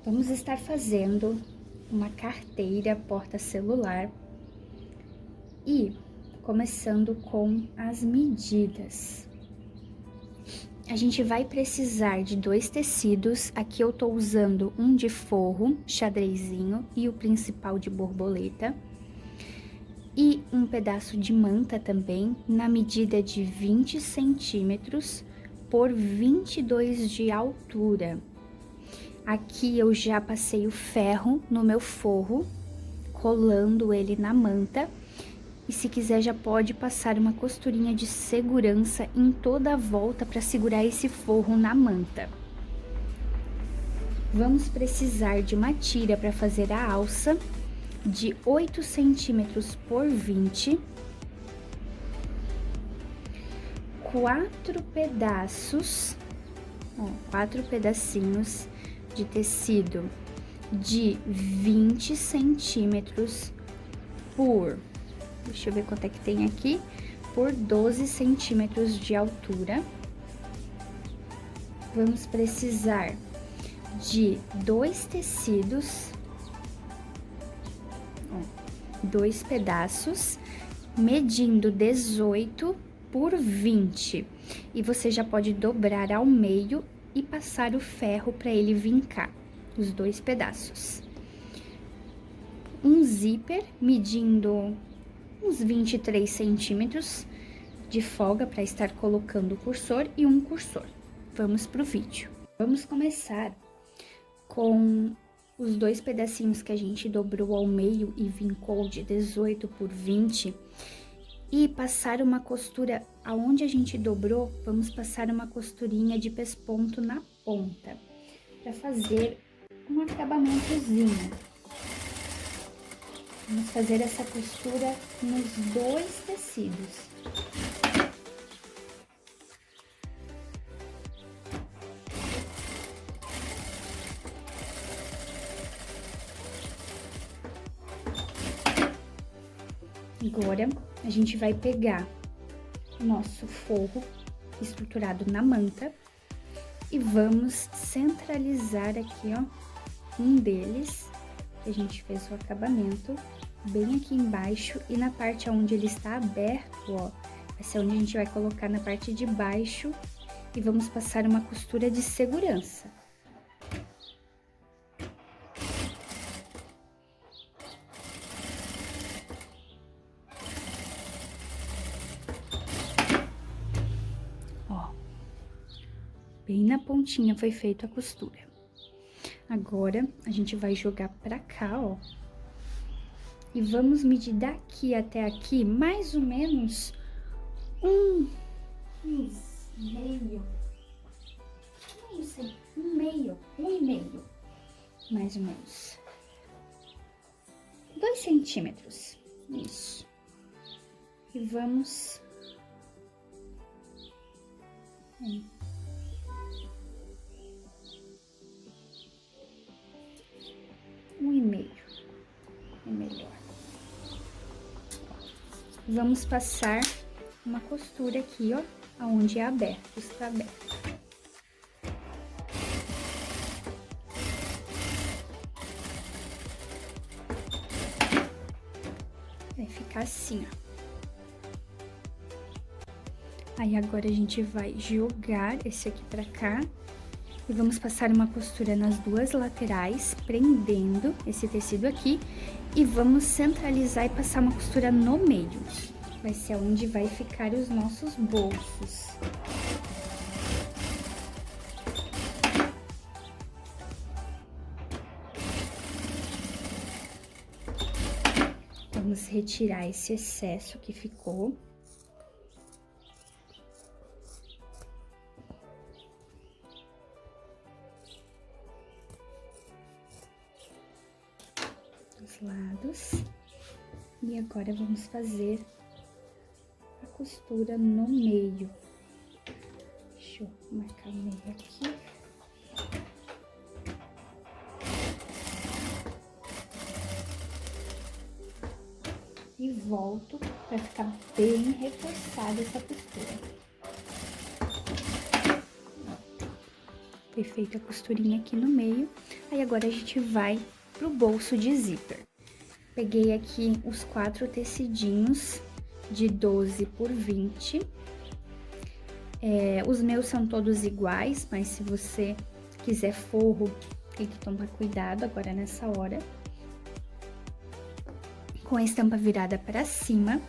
Vamos estar fazendo uma carteira porta-celular e começando com as medidas. A gente vai precisar de 2 tecidos, aqui eu tô usando um de forro, xadrezinho, e o principal de borboleta. E um pedaço de manta também, na medida de 20 centímetros por 22 de altura. Aqui eu já passei o ferro no meu forro, colando ele na manta. E se quiser já pode passar uma costurinha de segurança em toda a volta para segurar esse forro na manta. Vamos precisar de uma tira para fazer a alça de 8 centímetros por 20. 4 pedaços, 4 pedacinhos de tecido de 20 centímetros por, deixa eu ver quanto é que tem aqui, por 12 centímetros de altura. Vamos precisar de 2 tecidos, 2 pedaços, medindo 18 por 20. E você já pode dobrar ao meio e passar o ferro para ele vincar, os 2 pedaços. Um zíper medindo uns 23 centímetros de folga para estar colocando o cursor e um cursor. Vamos pro vídeo. Vamos começar com os 2 pedacinhos que a gente dobrou ao meio e vincou de 18 por 20 e passar uma costura aonde a gente dobrou, vamos passar uma costurinha de pesponto na ponta para fazer um acabamentozinho. Vamos fazer essa costura nos 2 tecidos. Agora, a gente vai pegar o nosso forro estruturado na manta e vamos centralizar aqui, ó, um deles, que a gente fez o acabamento, bem aqui embaixo, e na parte onde ele está aberto, ó, vai ser onde a gente vai colocar na parte de baixo e vamos passar uma costura de segurança. Ó, bem na pontinha foi feita a costura. Agora, a gente vai jogar pra cá, ó. E vamos medir daqui até aqui, mais ou menos, meio, não sei, um e meio, mais ou menos. 2 centímetros, isso. E vamos... um e meio, é melhor. Vamos passar uma costura aqui, ó, aonde é aberto, está aberto. Vai ficar assim, ó. Aí, agora a gente vai jogar esse aqui pra cá e vamos passar uma costura nas 2 laterais, prendendo esse tecido aqui, e vamos centralizar e passar uma costura no meio. Vai ser onde vai ficar os nossos bolsos. Vamos retirar esse excesso que ficou. Os lados. E agora vamos fazer a costura no meio. Deixa eu marcar o meio aqui. E volto para ficar bem reforçada essa costura. Foi feita a costurinha aqui no meio. Aí agora a gente vai pro bolso de zíper. Peguei aqui os 4 tecidinhos de 12 por 20. Os meus são todos iguais, mas se você quiser forro, tem que tomar cuidado agora nessa hora. Com a estampa virada para cima,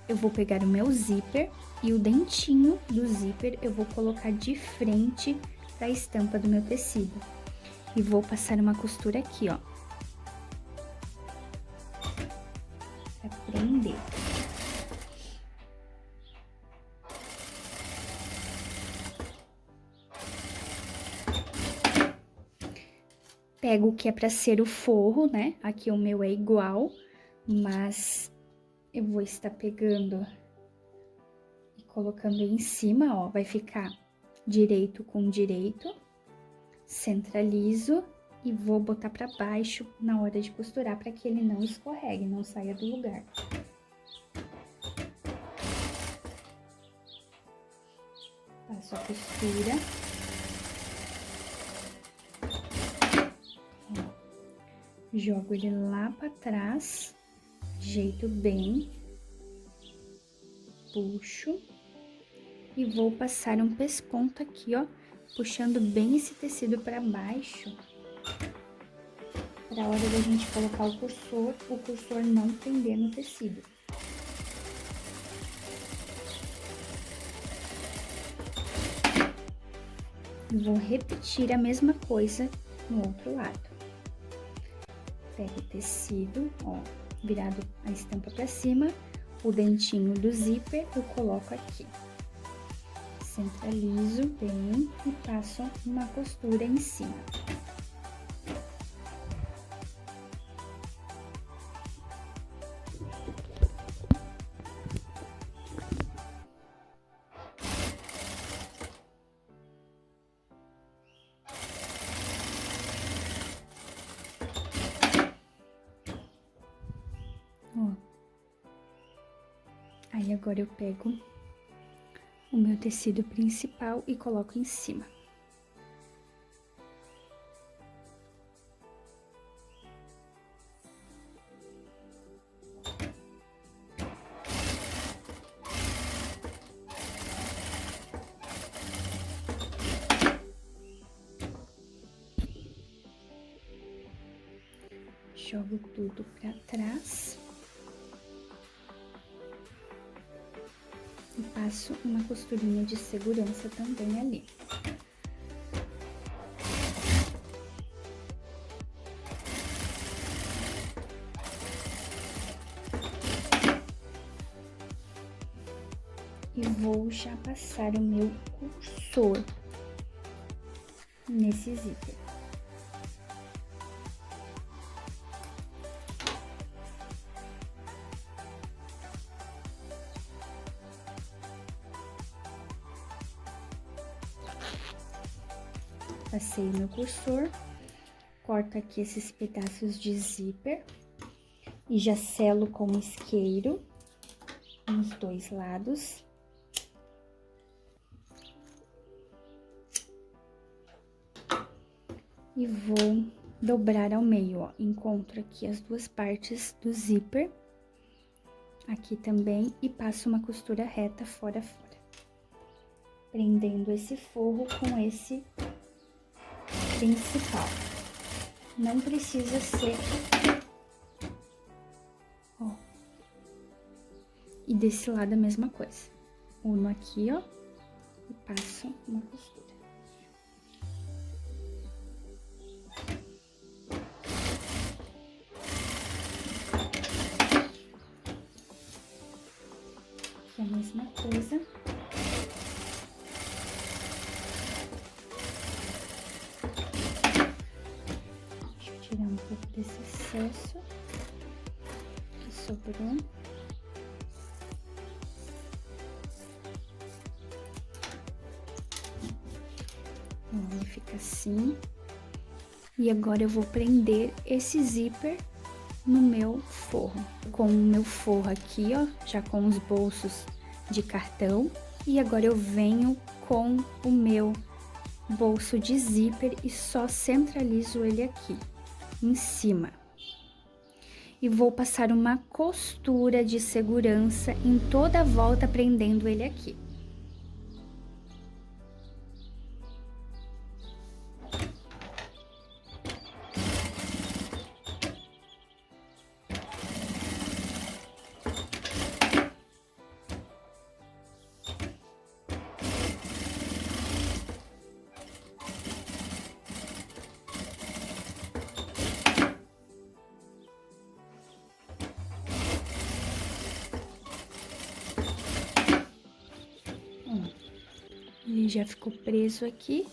eu vou pegar o meu zíper e o dentinho do zíper eu vou colocar de frente para a estampa do meu tecido. E vou passar uma costura aqui, ó. Pra prender. Pego o que é pra ser o forro, né? Aqui o meu é igual, mas eu vou estar pegando e colocando em cima, ó. Vai ficar direito com direito, centralizo e vou botar pra baixo na hora de costurar para que ele não escorregue, não saia do lugar. Passo a costura. Jogo ele lá pra trás, ajeito bem, puxo e vou passar um pesponto aqui, ó, puxando bem esse tecido pra baixo, pra hora da gente colocar o cursor não prender no tecido. Vou repetir a mesma coisa no outro lado. Pego o tecido, ó, virado a estampa pra cima, o dentinho do zíper eu coloco aqui. Centralizo bem e passo uma costura em cima. Ó. Aí agora eu pego o meu tecido principal e coloco em cima. Jogo tudo pra trás. E passo uma costurinha de segurança também ali. E vou já passar o meu cursor nesse zíper. Passei o meu cursor, corto aqui esses pedaços de zíper e já selo com isqueiro nos dois lados. E vou dobrar ao meio, ó. Encontro aqui as duas partes do zíper, aqui também, e passo uma costura reta fora a fora, prendendo esse forro com esse principal. Não precisa ser, ó. E desse lado a mesma coisa. Uno aqui, ó, e passo uma costura. Aqui a mesma coisa. Tirar um pouco desse excesso que sobrou. Ó, ele fica assim. E agora eu vou prender esse zíper no meu forro. Com o meu forro aqui, ó, já com os bolsos de cartão. E agora eu venho com o meu bolso de zíper e só centralizo ele aqui, em cima. E vou passar uma costura de segurança em toda a volta, prendendo ele aqui. Ele já ficou preso aqui,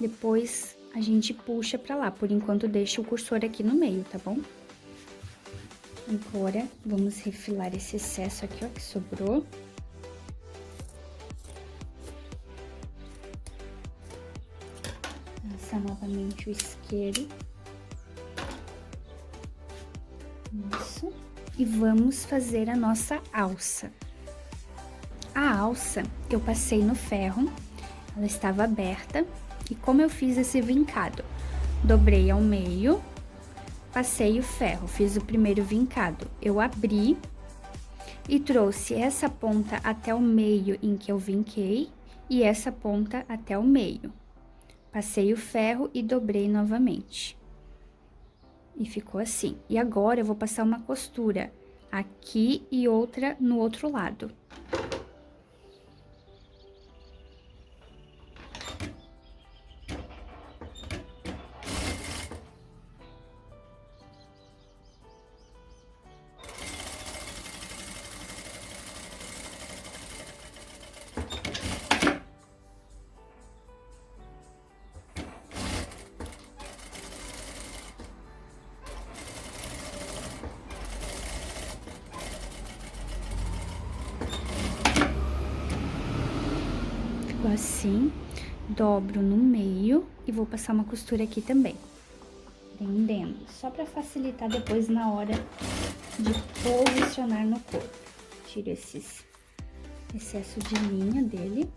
depois a gente puxa pra lá. Por enquanto, deixa o cursor aqui no meio, tá bom? Agora, vamos refilar esse excesso aqui, ó, que sobrou. Passar novamente o isqueiro. Isso. E vamos fazer a nossa alça. A alça, eu passei no ferro, ela estava aberta, e como eu fiz esse vincado? Dobrei ao meio, passei o ferro, fiz o primeiro vincado, eu abri e trouxe essa ponta até o meio em que eu vinquei, e essa ponta até o meio. Passei o ferro e dobrei novamente. E ficou assim. E agora eu vou passar uma costura aqui e outra no outro lado. Ficou assim, dobro no meio e vou passar uma costura aqui também, prendendo, só para facilitar depois na hora de posicionar no corpo. Tiro esses excesso de linha dele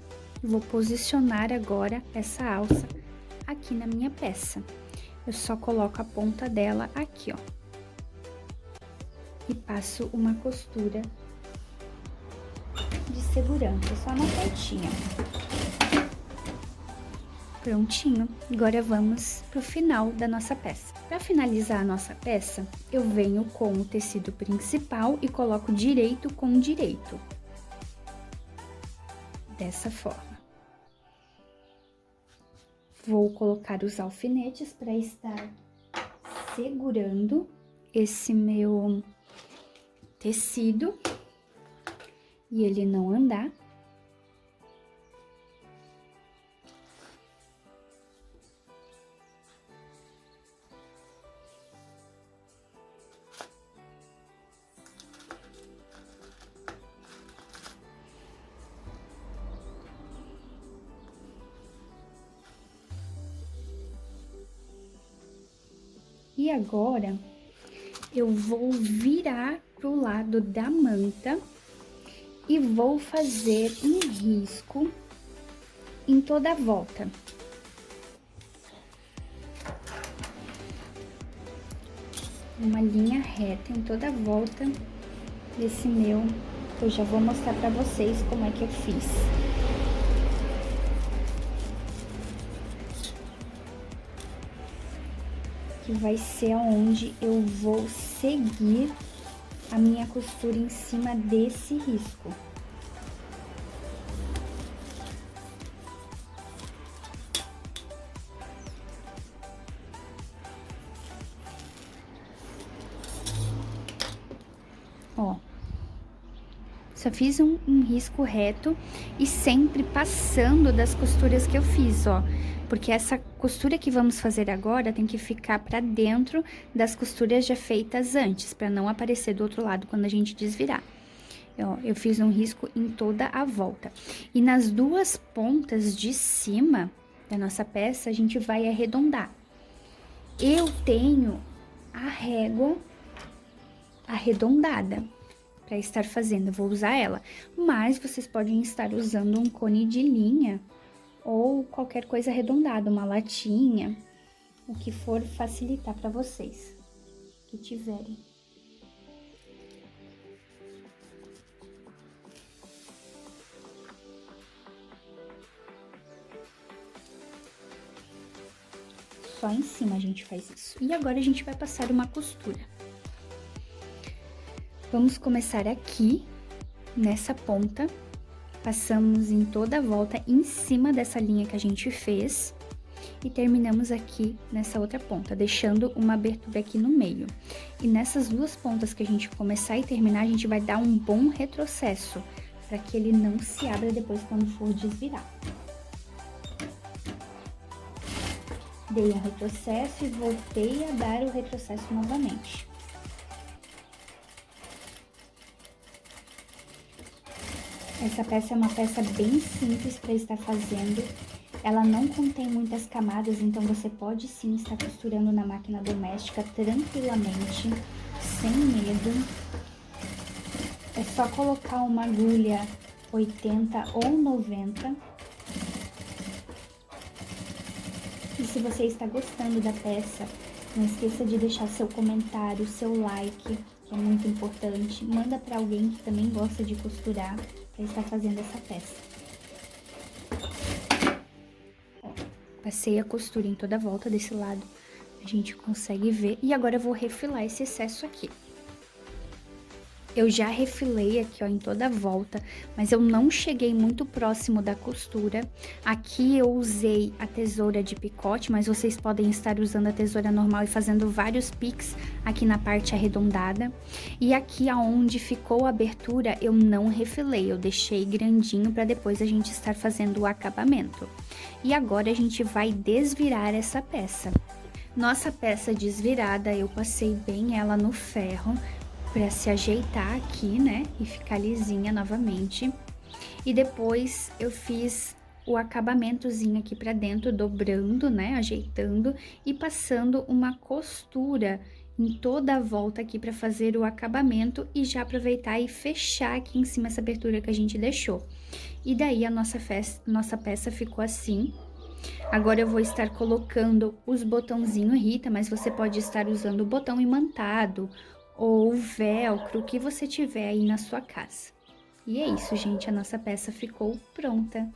e vou posicionar agora essa alça aqui na minha peça. Eu só coloco a ponta dela aqui, ó, e passo uma costura de segurança, só na pontinha. Prontinho, agora vamos pro final da nossa peça. Para finalizar a nossa peça, eu venho com o tecido principal e coloco direito com direito. Dessa forma. Vou colocar os alfinetes para estar segurando esse meu tecido e ele não andar. E agora, eu vou virar pro lado da manta e vou fazer um risco em toda a volta. Uma linha reta em toda a volta desse meu, eu já vou mostrar pra vocês como é que eu fiz. Que vai ser onde eu vou seguir a minha costura em cima desse risco. Ó, só fiz um risco reto e sempre passando das costuras que eu fiz, ó. Porque essa costura que vamos fazer agora tem que ficar pra dentro das costuras já feitas antes, pra não aparecer do outro lado quando a gente desvirar. Ó, eu fiz um risco em toda a volta. E nas duas pontas de cima da nossa peça, a gente vai arredondar. Eu tenho a régua arredondada para estar fazendo, eu vou usar ela. Mas vocês podem estar usando um cone de linha ou qualquer coisa arredondada, uma latinha, o que for facilitar para vocês que tiverem. Só em cima a gente faz isso. E agora a gente vai passar uma costura. Vamos começar aqui, nessa ponta. Passamos em toda a volta em cima dessa linha que a gente fez. E terminamos aqui nessa outra ponta, deixando uma abertura aqui no meio. E nessas duas pontas que a gente começar e terminar, a gente vai dar um bom retrocesso, para que ele não se abra depois quando for desvirar. Dei um retrocesso e voltei a dar o retrocesso novamente. Essa peça é uma peça bem simples para estar fazendo. Ela não contém muitas camadas, então você pode sim estar costurando na máquina doméstica tranquilamente, sem medo. É só colocar uma agulha 80 ou 90. E se você está gostando da peça, não esqueça de deixar seu comentário, seu like, que é muito importante. Manda para alguém que também gosta de costurar, para estar fazendo essa peça. Ó, passei a costura em toda a volta desse lado, a gente consegue ver. E agora eu vou refilar esse excesso aqui. Eu já refilei aqui, ó, em toda a volta, mas eu não cheguei muito próximo da costura. Aqui eu usei a tesoura de picote, mas vocês podem estar usando a tesoura normal e fazendo vários piques aqui na parte arredondada. E aqui aonde ficou a abertura, eu não refilei, eu deixei grandinho para depois a gente estar fazendo o acabamento. E agora a gente vai desvirar essa peça. Nossa peça desvirada, eu passei bem ela no ferro, para se ajeitar aqui, né, e ficar lisinha novamente. E depois eu fiz o acabamentozinho aqui pra dentro, dobrando, né, ajeitando e passando uma costura em toda a volta aqui pra fazer o acabamento e já aproveitar e fechar aqui em cima essa abertura que a gente deixou. E daí a nossa peça ficou assim. Agora eu vou estar colocando os botãozinhos Rita, mas você pode estar usando o botão imantado ou velcro, o que você tiver aí na sua casa. E é isso, gente, a nossa peça ficou pronta.